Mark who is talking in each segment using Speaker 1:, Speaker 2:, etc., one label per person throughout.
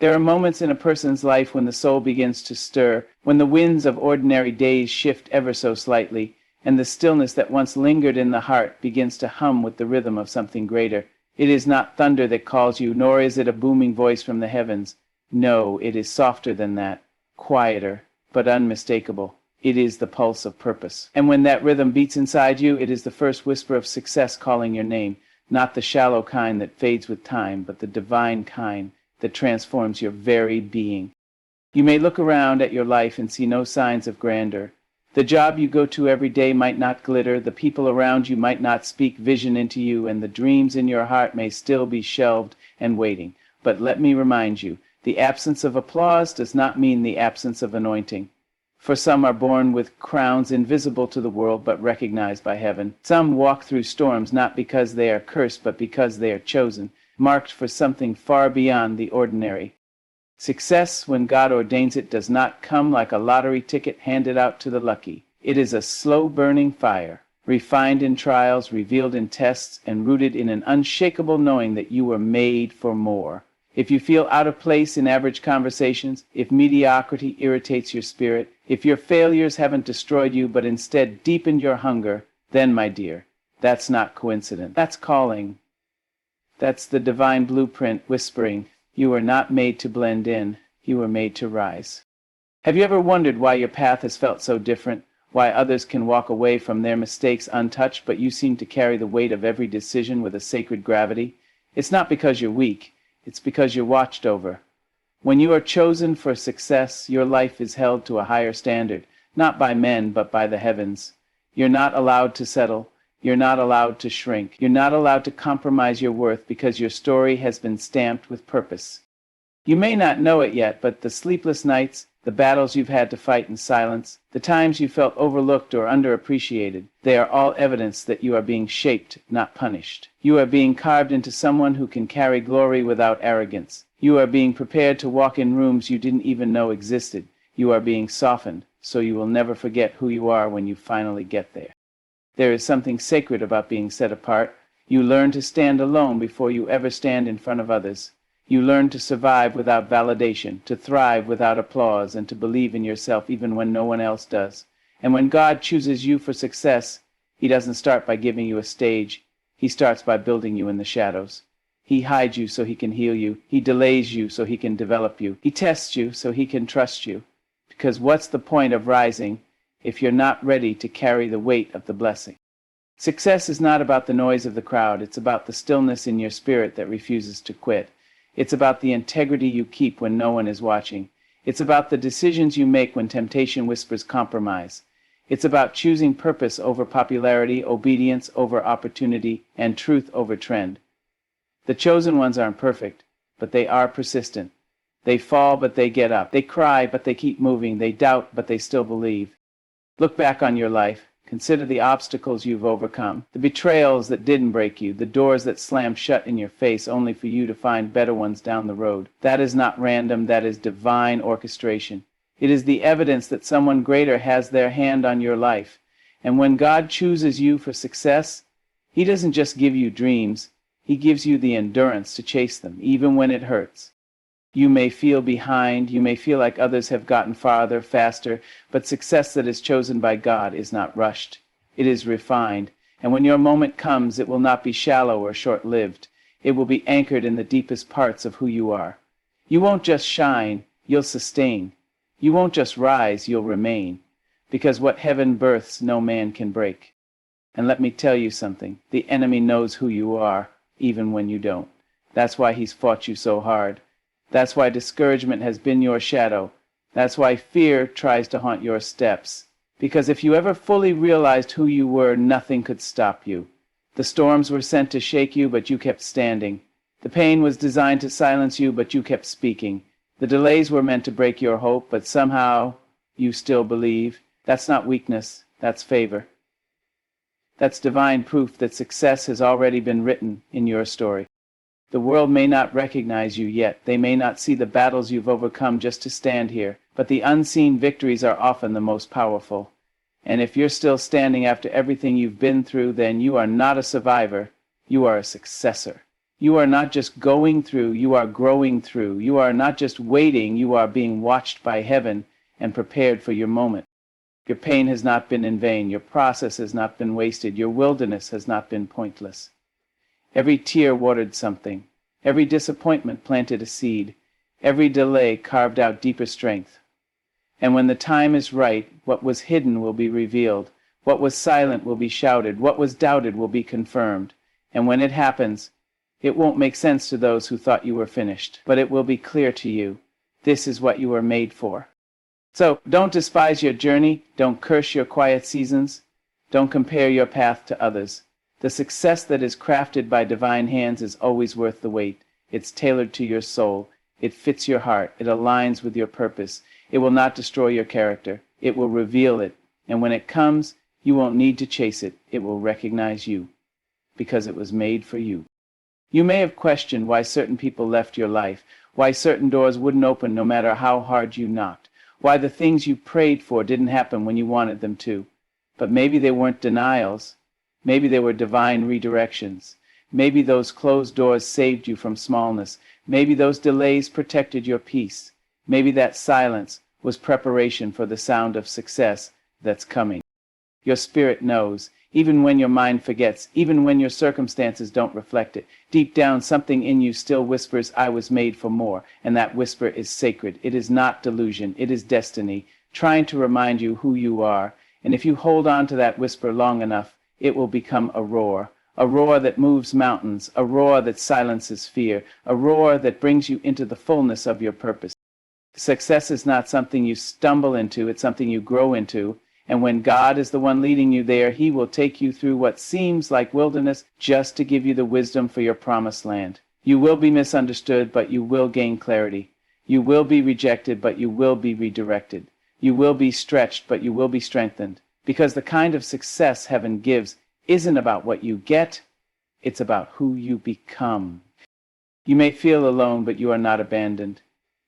Speaker 1: There are moments in a person's life when the soul begins to stir, when the winds of ordinary days shift ever so slightly, and the stillness that once lingered in the heart begins to hum with the rhythm of something greater. It is not thunder that calls you, nor is it a booming voice from the heavens. No, it is softer than that, quieter, but unmistakable. It is the pulse of purpose. And when that rhythm beats inside you, it is the first whisper of success calling your name, not the shallow kind that fades with time, but the divine kind that transforms your very being. You may look around at your life and see no signs of grandeur. The job you go to every day might not glitter, the people around you might not speak vision into you, and the dreams in your heart may still be shelved and waiting. But let me remind you, the absence of applause does not mean the absence of anointing. For some are born with crowns invisible to the world but recognized by heaven. Some walk through storms not because they are cursed but because they are chosen, marked for something far beyond the ordinary. Success, when God ordains it, does not come like a lottery ticket handed out to the lucky. It is a slow-burning fire, refined in trials, revealed in tests, and rooted in an unshakable knowing that you were made for more. If you feel out of place in average conversations, if mediocrity irritates your spirit, if your failures haven't destroyed you but instead deepened your hunger, then, my dear, that's not coincidence. That's calling. That's the divine blueprint whispering, you are not made to blend in, you were made to rise. Have you ever wondered why your path has felt so different? Why others can walk away from their mistakes untouched, but you seem to carry the weight of every decision with a sacred gravity? It's not because you're weak, it's because you're watched over. When you are chosen for success, your life is held to a higher standard, not by men, but by the heavens. You're not allowed to settle. You're not allowed to shrink. You're not allowed to compromise your worth because your story has been stamped with purpose. You may not know it yet, but the sleepless nights, the battles you've had to fight in silence, the times you felt overlooked or underappreciated, they are all evidence that you are being shaped, not punished. You are being carved into someone who can carry glory without arrogance. You are being prepared to walk in rooms you didn't even know existed. You are being softened, so you will never forget who you are when you finally get there. There is something sacred about being set apart. You learn to stand alone before you ever stand in front of others. You learn to survive without validation, to thrive without applause, and to believe in yourself even when no one else does. And when God chooses you for success, He doesn't start by giving you a stage. He starts by building you in the shadows. He hides you so He can heal you. He delays you so He can develop you. He tests you so He can trust you. Because what's the point of rising if you're not ready to carry the weight of the blessing? Success is not about the noise of the crowd. It's about the stillness in your spirit that refuses to quit. It's about the integrity you keep when no one is watching. It's about the decisions you make when temptation whispers compromise. It's about choosing purpose over popularity, obedience over opportunity, and truth over trend. The chosen ones aren't perfect, but they are persistent. They fall, but they get up. They cry, but they keep moving. They doubt, but they still believe. Look back on your life. Consider the obstacles you've overcome, the betrayals that didn't break you, the doors that slammed shut in your face only for you to find better ones down the road. That is not random, that is divine orchestration. It is the evidence that someone greater has their hand on your life. And when God chooses you for success, He doesn't just give you dreams, He gives you the endurance to chase them, even when it hurts. You may feel behind, you may feel like others have gotten farther, faster, but success that is chosen by God is not rushed. It is refined, and when your moment comes, it will not be shallow or short-lived. It will be anchored in the deepest parts of who you are. You won't just shine, you'll sustain. You won't just rise, you'll remain. Because what heaven births, no man can break. And let me tell you something, the enemy knows who you are, even when you don't. That's why he's fought you so hard. That's why discouragement has been your shadow. That's why fear tries to haunt your steps. Because if you ever fully realized who you were, nothing could stop you. The storms were sent to shake you, but you kept standing. The pain was designed to silence you, but you kept speaking. The delays were meant to break your hope, but somehow you still believe. That's not weakness, that's favor. That's divine proof that success has already been written in your story. The world may not recognize you yet. They may not see the battles you've overcome just to stand here. But the unseen victories are often the most powerful. And if you're still standing after everything you've been through, then you are not a survivor. You are a successor. You are not just going through, you are growing through. You are not just waiting, you are being watched by heaven and prepared for your moment. Your pain has not been in vain. Your process has not been wasted. Your wilderness has not been pointless. Every tear watered something. Every disappointment planted a seed. Every delay carved out deeper strength. And when the time is right, what was hidden will be revealed. What was silent will be shouted. What was doubted will be confirmed. And when it happens, it won't make sense to those who thought you were finished, but it will be clear to you. This is what you were made for. So don't despise your journey. Don't curse your quiet seasons. Don't compare your path to others. The success that is crafted by divine hands is always worth the wait. It's tailored to your soul. It fits your heart. It aligns with your purpose. It will not destroy your character. It will reveal it. And when it comes, you won't need to chase it. It will recognize you, because it was made for you. You may have questioned why certain people left your life, why certain doors wouldn't open no matter how hard you knocked, why the things you prayed for didn't happen when you wanted them to. But maybe they weren't denials. Maybe they were divine redirections. Maybe those closed doors saved you from smallness. Maybe those delays protected your peace. Maybe that silence was preparation for the sound of success that's coming. Your spirit knows, even when your mind forgets, even when your circumstances don't reflect it. Deep down, something in you still whispers, I was made for more, and that whisper is sacred. It is not delusion, it is destiny, trying to remind you who you are. And if you hold on to that whisper long enough, it will become a roar that moves mountains, a roar that silences fear, a roar that brings you into the fullness of your purpose. Success is not something you stumble into, it's something you grow into. And when God is the one leading you there, He will take you through what seems like wilderness just to give you the wisdom for your promised land. You will be misunderstood, but you will gain clarity. You will be rejected, but you will be redirected. You will be stretched, but you will be strengthened. Because the kind of success heaven gives isn't about what you get, it's about who you become. You may feel alone, but you are not abandoned.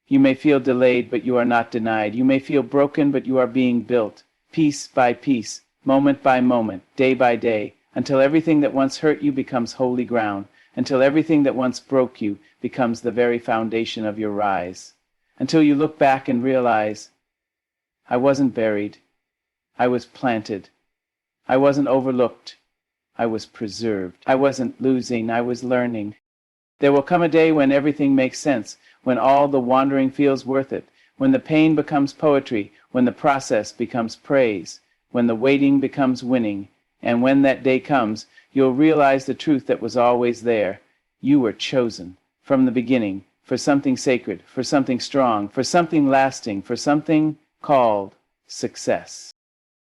Speaker 1: You may feel delayed, but you are not denied. You may feel broken, but you are being built. Piece by piece, moment by moment, day by day, until everything that once hurt you becomes holy ground, until everything that once broke you becomes the very foundation of your rise, until you look back and realize, I wasn't buried, I was planted, I wasn't overlooked, I was preserved, I wasn't losing, I was learning. There will come a day when everything makes sense, when all the wandering feels worth it, when the pain becomes poetry, when the process becomes praise, when the waiting becomes winning, and when that day comes, you'll realize the truth that was always there. You were chosen from the beginning for something sacred, for something strong, for something lasting, for something called success.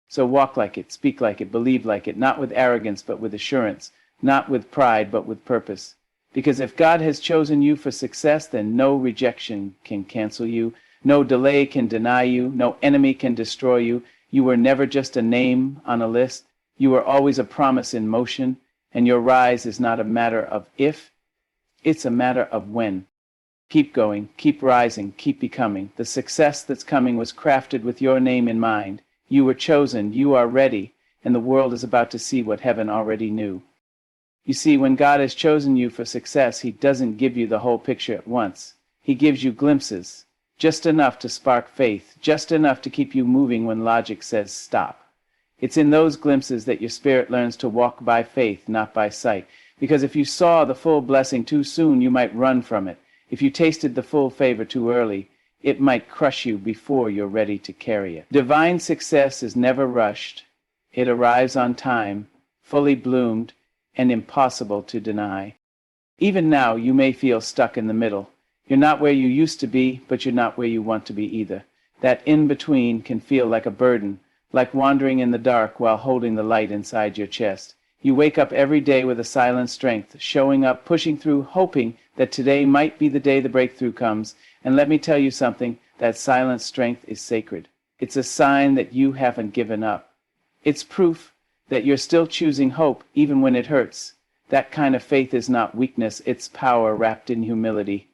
Speaker 1: So walk like it, speak like it, believe like it, not with arrogance but with assurance, not with pride but with purpose. Because if God has chosen you for success, then no rejection can cancel you. No delay can deny you. No enemy can destroy you. You were never just a name on a list. You were always a promise in motion. And your rise is not a matter of if, it's a matter of when. Keep going, keep rising, keep becoming. The success that's coming was crafted with your name in mind. You were chosen, you are ready, and the world is about to see what heaven already knew. You see, when God has chosen you for success, He doesn't give you the whole picture at once. He gives you glimpses. Just enough to spark faith, just enough to keep you moving when logic says stop. It's in those glimpses that your spirit learns to walk by faith, not by sight. Because if you saw the full blessing too soon, you might run from it. If you tasted the full favor too early, it might crush you before you're ready to carry it. Divine success is never rushed. It arrives on time, fully bloomed, and impossible to deny. Even now, you may feel stuck in the middle. You're not where you used to be, but you're not where you want to be either. That in-between can feel like a burden, like wandering in the dark while holding the light inside your chest. You wake up every day with a silent strength, showing up, pushing through, hoping that today might be the day the breakthrough comes. And let me tell you something, that silent strength is sacred. It's a sign that you haven't given up. It's proof that you're still choosing hope even when it hurts. That kind of faith is not weakness, it's power wrapped in humility.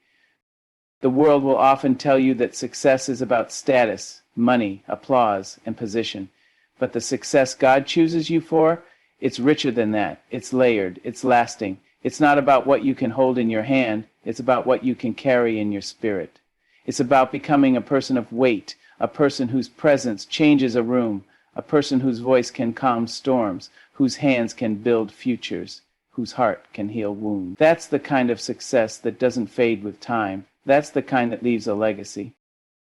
Speaker 1: The world will often tell you that success is about status, money, applause, and position. But the success God chooses you for, it's richer than that. It's layered, it's lasting. It's not about what you can hold in your hand, it's about what you can carry in your spirit. It's about becoming a person of weight, a person whose presence changes a room, a person whose voice can calm storms, whose hands can build futures, whose heart can heal wounds. That's the kind of success that doesn't fade with time. That's the kind that leaves a legacy.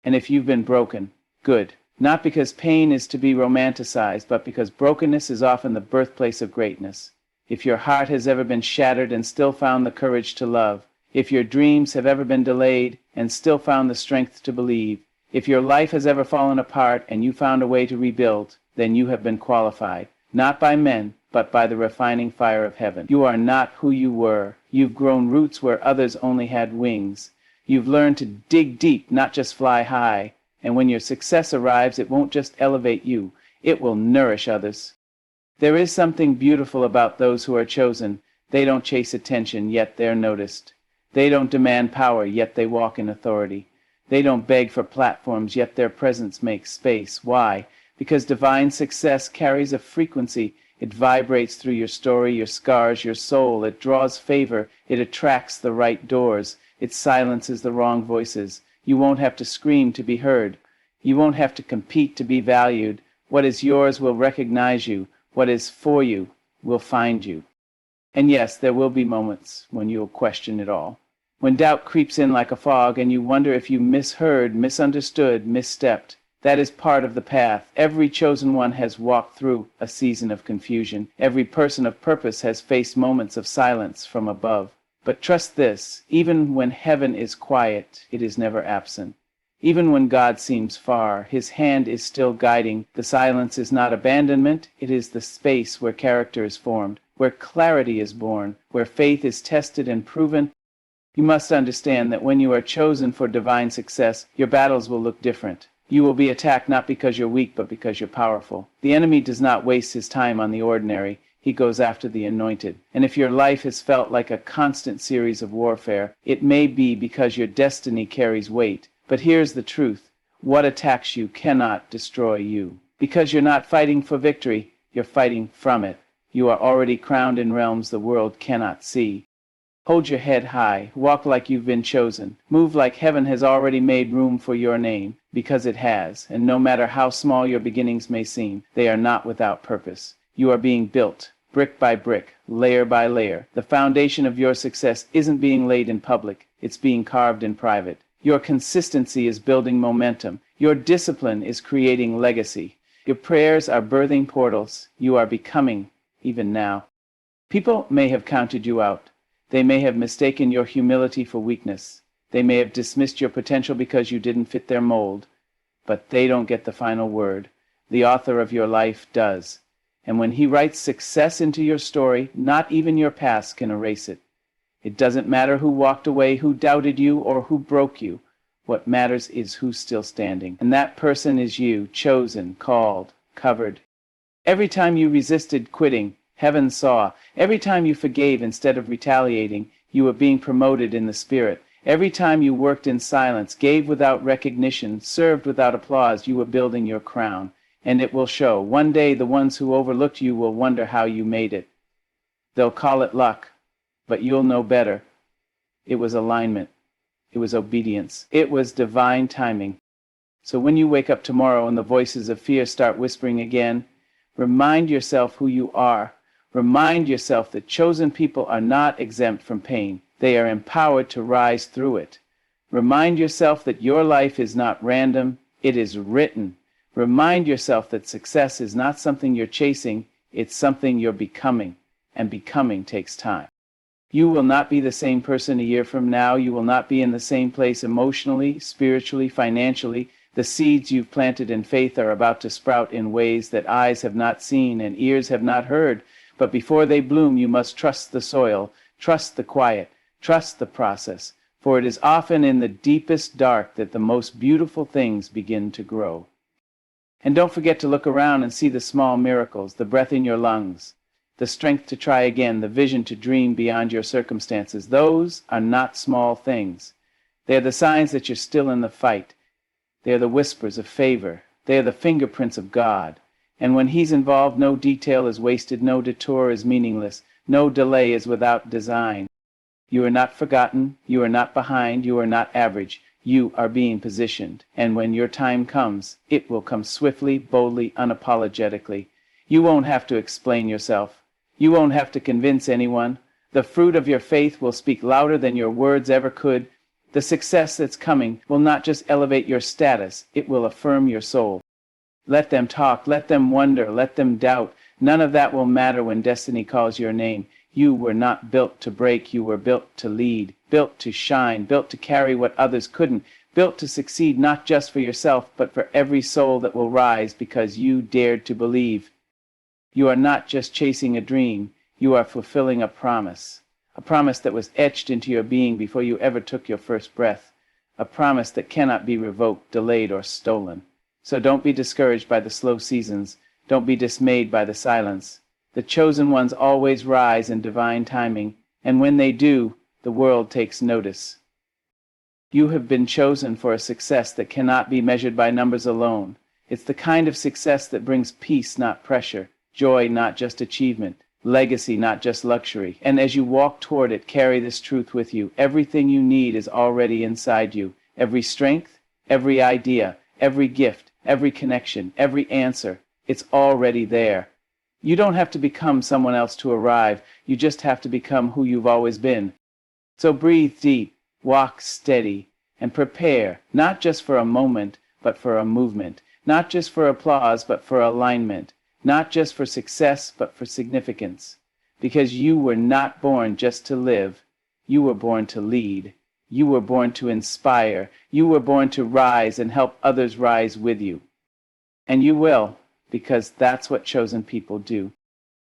Speaker 1: And if you've been broken, good. Not because pain is to be romanticized, but because brokenness is often the birthplace of greatness. If your heart has ever been shattered and still found the courage to love, if your dreams have ever been delayed and still found the strength to believe, if your life has ever fallen apart and you found a way to rebuild, then you have been qualified, not by men, but by the refining fire of heaven. You are not who you were. You've grown roots where others only had wings. You've learned to dig deep, not just fly high. And when your success arrives, it won't just elevate you, it will nourish others. There is something beautiful about those who are chosen. They don't chase attention, yet they're noticed. They don't demand power, yet they walk in authority. They don't beg for platforms, yet their presence makes space. Why? Because divine success carries a frequency. It vibrates through your story, your scars, your soul. It draws favor. It attracts the right doors. It silences the wrong voices. You won't have to scream to be heard. You won't have to compete to be valued. What is yours will recognize you. What is for you will find you. And yes, there will be moments when you'll question it all. When doubt creeps in like a fog and you wonder if you misheard, misunderstood, misstepped. That is part of the path. Every chosen one has walked through a season of confusion. Every person of purpose has faced moments of silence from above. But trust this, even when heaven is quiet, it is never absent. Even when God seems far, his hand is still guiding. The silence is not abandonment, it is the space where character is formed, where clarity is born, where faith is tested and proven. You must understand that when you are chosen for divine success, your battles will look different. You will be attacked not because you're weak, but because you're powerful. The enemy does not waste his time on the ordinary. He goes after the anointed. And if your life has felt like a constant series of warfare, it may be because your destiny carries weight. But here's the truth. What attacks you cannot destroy you. Because you're not fighting for victory, you're fighting from it. You are already crowned in realms the world cannot see. Hold your head high. Walk like you've been chosen. Move like heaven has already made room for your name, because it has. And no matter how small your beginnings may seem, they are not without purpose. You are being built, brick by brick, layer by layer. The foundation of your success isn't being laid in public. It's being carved in private. Your consistency is building momentum. Your discipline is creating legacy. Your prayers are birthing portals. You are becoming, even now. People may have counted you out. They may have mistaken your humility for weakness. They may have dismissed your potential because you didn't fit their mold. But they don't get the final word. The author of your life does. And when he writes success into your story, not even your past can erase it. It doesn't matter who walked away, who doubted you, or who broke you. What matters is who's still standing. And that person is you, chosen, called, covered. Every time you resisted quitting, heaven saw. Every time you forgave instead of retaliating, you were being promoted in the spirit. Every time you worked in silence, gave without recognition, served without applause, you were building your crown. And it will show. One day the ones who overlooked you will wonder how you made it. They'll call it luck, but you'll know better. It was alignment. It was obedience. It was divine timing. So when you wake up tomorrow and the voices of fear start whispering again, remind yourself who you are. Remind yourself that chosen people are not exempt from pain. They are empowered to rise through it. Remind yourself that your life is not random. It is written. Remind yourself that success is not something you're chasing. It's something you're becoming. And becoming takes time. You will not be the same person a year from now. You will not be in the same place emotionally, spiritually, financially. The seeds you've planted in faith are about to sprout in ways that eyes have not seen and ears have not heard. But before they bloom, you must trust the soil, trust the quiet, trust the process. For it is often in the deepest dark that the most beautiful things begin to grow. And don't forget to look around and see the small miracles, the breath in your lungs, the strength to try again, the vision to dream beyond your circumstances. Those are not small things. They are the signs that you're still in the fight. They are the whispers of favor. They are the fingerprints of God. And when he's involved, no detail is wasted, no detour is meaningless. No delay is without design. You are not forgotten, you are not behind, you are not average. You are being positioned, and when your time comes, it will come swiftly, boldly, unapologetically. You won't have to explain yourself. You won't have to convince anyone. The fruit of your faith will speak louder than your words ever could. The success that's coming will not just elevate your status, it will affirm your soul. Let them talk, let them wonder, let them doubt. None of that will matter when destiny calls your name. You were not built to break, you were built to lead, built to shine, built to carry what others couldn't, built to succeed not just for yourself, but for every soul that will rise because you dared to believe. You are not just chasing a dream, you are fulfilling a promise that was etched into your being before you ever took your first breath, a promise that cannot be revoked, delayed, or stolen. So don't be discouraged by the slow seasons. Don't be dismayed by the silence. The chosen ones always rise in divine timing, and when they do, the world takes notice. You have been chosen for a success that cannot be measured by numbers alone. It's the kind of success that brings peace, not pressure, joy, not just achievement, legacy, not just luxury. And as you walk toward it, carry this truth with you. Everything you need is already inside you. Every strength, every idea, every gift, every connection, every answer, it's already there. You don't have to become someone else to arrive. You just have to become who you've always been. So breathe deep, walk steady, and prepare, not just for a moment, but for a movement. Not just for applause, but for alignment. Not just for success, but for significance. Because you were not born just to live. You were born to lead. You were born to inspire. You were born to rise and help others rise with you. And you will, because that's what chosen people do.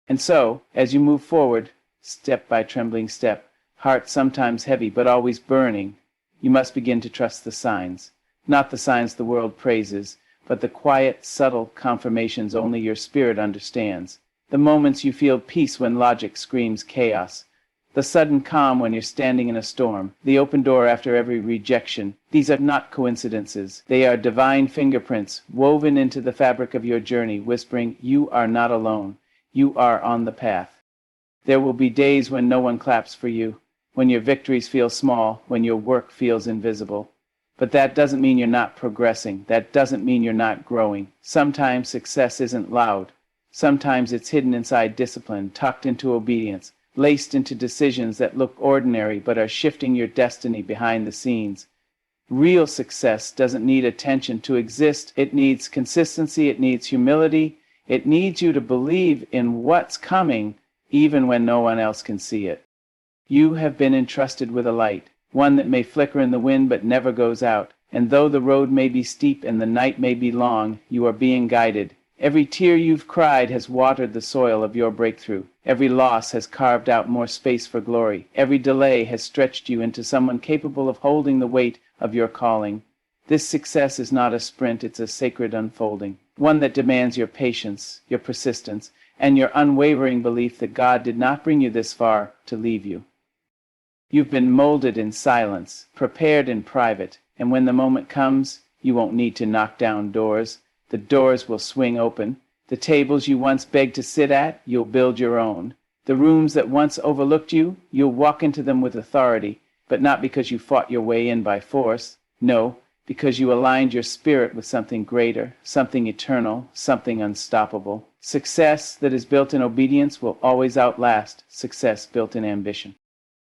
Speaker 1: And so, as you move forward, step by trembling step, heart sometimes heavy but always burning, you must begin to trust the signs. Not the signs the world praises, but the quiet, subtle confirmations only your spirit understands. The moments you feel peace when logic screams chaos. The sudden calm when you're standing in a storm. The open door after every rejection. These are not coincidences. They are divine fingerprints woven into the fabric of your journey, whispering, you are not alone. You are on the path. There will be days when no one claps for you, when your victories feel small, when your work feels invisible. But that doesn't mean you're not progressing. That doesn't mean you're not growing. Sometimes success isn't loud. Sometimes it's hidden inside discipline, tucked into obedience, laced into decisions that look ordinary but are shifting your destiny behind the scenes. Real success doesn't need attention to exist. It needs consistency. It needs humility. It needs you to believe in what's coming, even when no one else can see it. You have been entrusted with a light, one that may flicker in the wind but never goes out. And though the road may be steep and the night may be long, you are being guided. Every tear you've cried has watered the soil of your breakthrough. Every loss has carved out more space for glory. Every delay has stretched you into someone capable of holding the weight of your calling. This success is not a sprint, it's a sacred unfolding, one that demands your patience, your persistence, and your unwavering belief that God did not bring you this far to leave you. You've been molded in silence, prepared in private, and when the moment comes, you won't need to knock down doors. The doors will swing open. The tables you once begged to sit at, you'll build your own. The rooms that once overlooked you, you'll walk into them with authority, but not because you fought your way in by force. No, because you aligned your spirit with something greater, something eternal, something unstoppable. Success that is built in obedience will always outlast success built in ambition.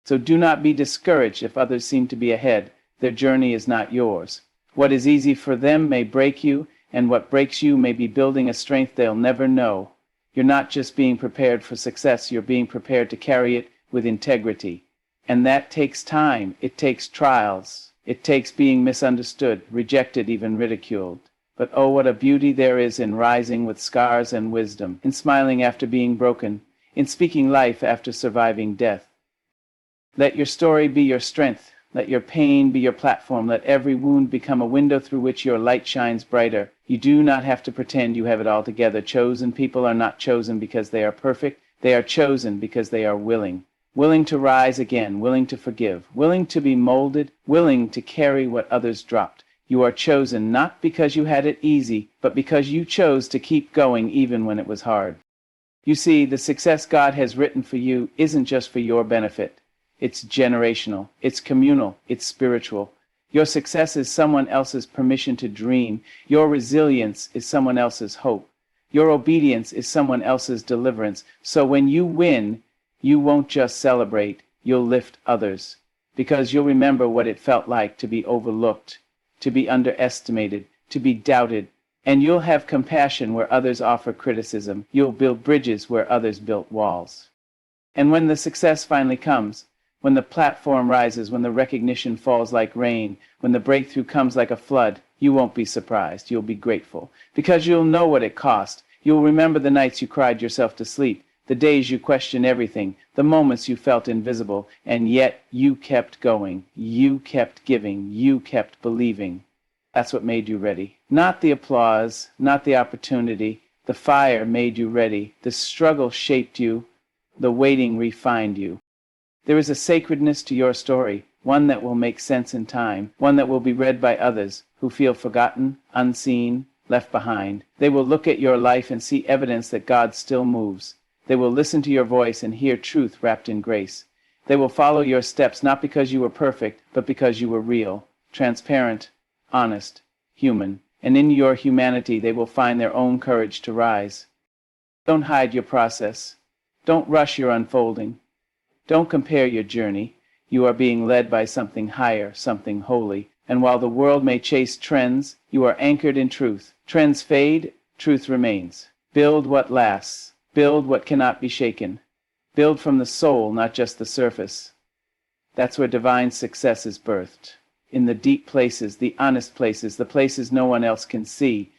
Speaker 1: So do not be discouraged if others seem to be ahead. Their journey is not yours. What is easy for them may break you, and what breaks you may be building a strength they'll never know. You're not just being prepared for success, you're being prepared to carry it with integrity. And that takes time. It takes trials. It takes being misunderstood, rejected, even ridiculed. But oh, what a beauty there is in rising with scars and wisdom, in smiling after being broken, in speaking life after surviving death. Let your story be your strength. Let your pain be your platform. Let every wound become a window through which your light shines brighter. You do not have to pretend you have it all together. Chosen people are not chosen because they are perfect. They are chosen because they are willing. Willing to rise again, willing to forgive, willing to be molded, willing to carry what others dropped. You are chosen not because you had it easy, but because you chose to keep going even when it was hard. You see, the success God has written for you isn't just for your benefit. It's generational, it's communal, it's spiritual. Your success is someone else's permission to dream. Your resilience is someone else's hope. Your obedience is someone else's deliverance. So when you win, you won't just celebrate, you'll lift others. Because you'll remember what it felt like to be overlooked, to be underestimated, to be doubted. And you'll have compassion where others offer criticism. You'll build bridges where others built walls. And when the success finally comes, when the platform rises, when the recognition falls like rain, when the breakthrough comes like a flood, you won't be surprised. You'll be grateful. Because you'll know what it cost. You'll remember the nights you cried yourself to sleep, the days you questioned everything, the moments you felt invisible, and yet you kept going. You kept giving. You kept believing. That's what made you ready. Not the applause, not the opportunity. The fire made you ready. The struggle shaped you. The waiting refined you. There is a sacredness to your story, one that will make sense in time, one that will be read by others who feel forgotten, unseen, left behind. They will look at your life and see evidence that God still moves. They will listen to your voice and hear truth wrapped in grace. They will follow your steps not because you were perfect, but because you were real, transparent, honest, human. And in your humanity they will find their own courage to rise. Don't hide your process. Don't rush your unfolding. Don't compare your journey. You are being led by something higher, something holy. And while the world may chase trends, you are anchored in truth. Trends fade, truth remains. Build what lasts. Build what cannot be shaken. Build from the soul, not just the surface. That's where divine success is birthed. In the deep places, the honest places, the places no one else can see.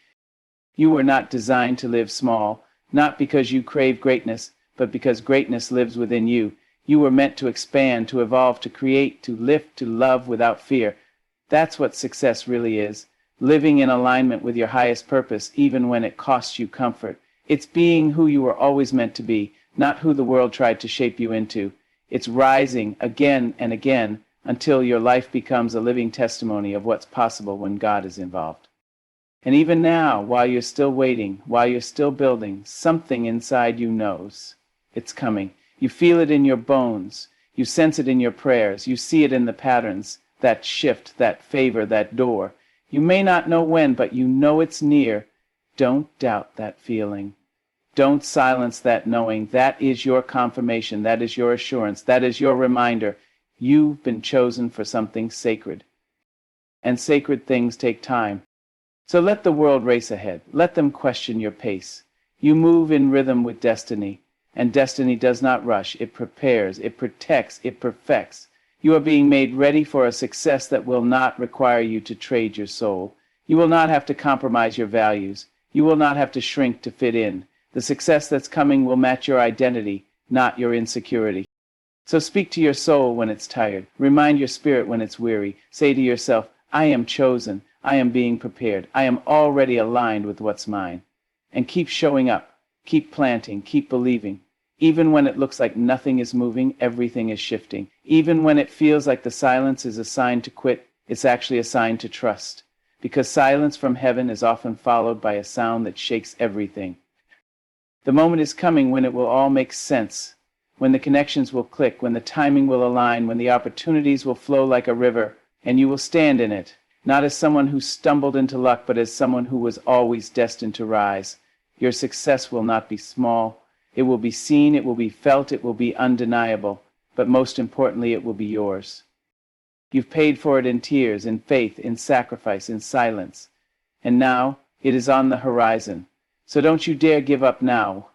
Speaker 1: You were not designed to live small, not because you crave greatness, but because greatness lives within you. You were meant to expand, to evolve, to create, to lift, to love without fear. That's what success really is. Living in alignment with your highest purpose, even when it costs you comfort. It's being who you were always meant to be, not who the world tried to shape you into. It's rising again and again until your life becomes a living testimony of what's possible when God is involved. And even now, while you're still waiting, while you're still building, something inside you knows. It's coming. You feel it in your bones. You sense it in your prayers. You see it in the patterns, that shift, that favor, that door. You may not know when, but you know it's near. Don't doubt that feeling. Don't silence that knowing. That is your confirmation. That is your assurance. That is your reminder. You've been chosen for something sacred. And sacred things take time. So let the world race ahead. Let them question your pace. You move in rhythm with destiny. And destiny does not rush. It prepares, it protects, it perfects. You are being made ready for a success that will not require you to trade your soul. You will not have to compromise your values. You will not have to shrink to fit in. The success that's coming will match your identity, not your insecurity. So speak to your soul when it's tired. Remind your spirit when it's weary. Say to yourself, I am chosen. I am being prepared. I am already aligned with what's mine. And keep showing up. Keep planting, keep believing. Even when it looks like nothing is moving, everything is shifting. Even when it feels like the silence is a sign to quit, it's actually a sign to trust. Because silence from heaven is often followed by a sound that shakes everything. The moment is coming when it will all make sense, when the connections will click, when the timing will align, when the opportunities will flow like a river, and you will stand in it, not as someone who stumbled into luck, but as someone who was always destined to rise. Your success will not be small. It will be seen, it will be felt, it will be undeniable. But most importantly, it will be yours. You've paid for it in tears, in faith, in sacrifice, in silence. And now, it is on the horizon. So don't you dare give up now.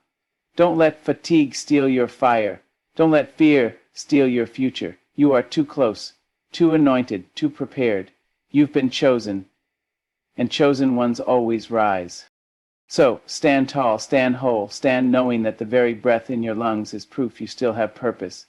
Speaker 1: Don't let fatigue steal your fire. Don't let fear steal your future. You are too close, too anointed, too prepared. You've been chosen, and chosen ones always rise. So, stand tall, stand whole, stand knowing that the very breath in your lungs is proof you still have purpose.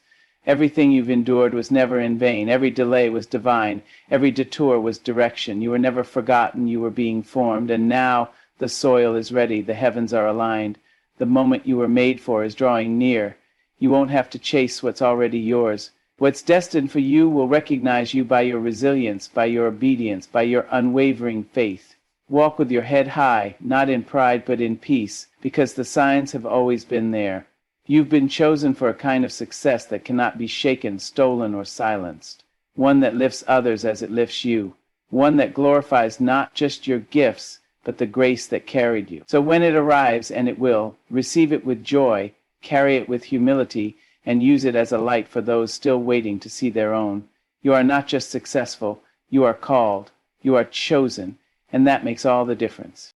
Speaker 1: Everything you've endured was never in vain. Every delay was divine. Every detour was direction. You were never forgotten. You were being formed. And now the soil is ready. The heavens are aligned. The moment you were made for is drawing near. You won't have to chase what's already yours. What's destined for you will recognize you by your resilience, by your obedience, by your unwavering faith. Walk with your head high, not in pride but in peace, because the signs have always been there. You've been chosen for a kind of success that cannot be shaken, stolen, or silenced. One that lifts others as it lifts you. One that glorifies not just your gifts, but the grace that carried you. So when it arrives, and it will, receive it with joy, carry it with humility, and use it as a light for those still waiting to see their own. You are not just successful, you are called, you are chosen, and that makes all the difference.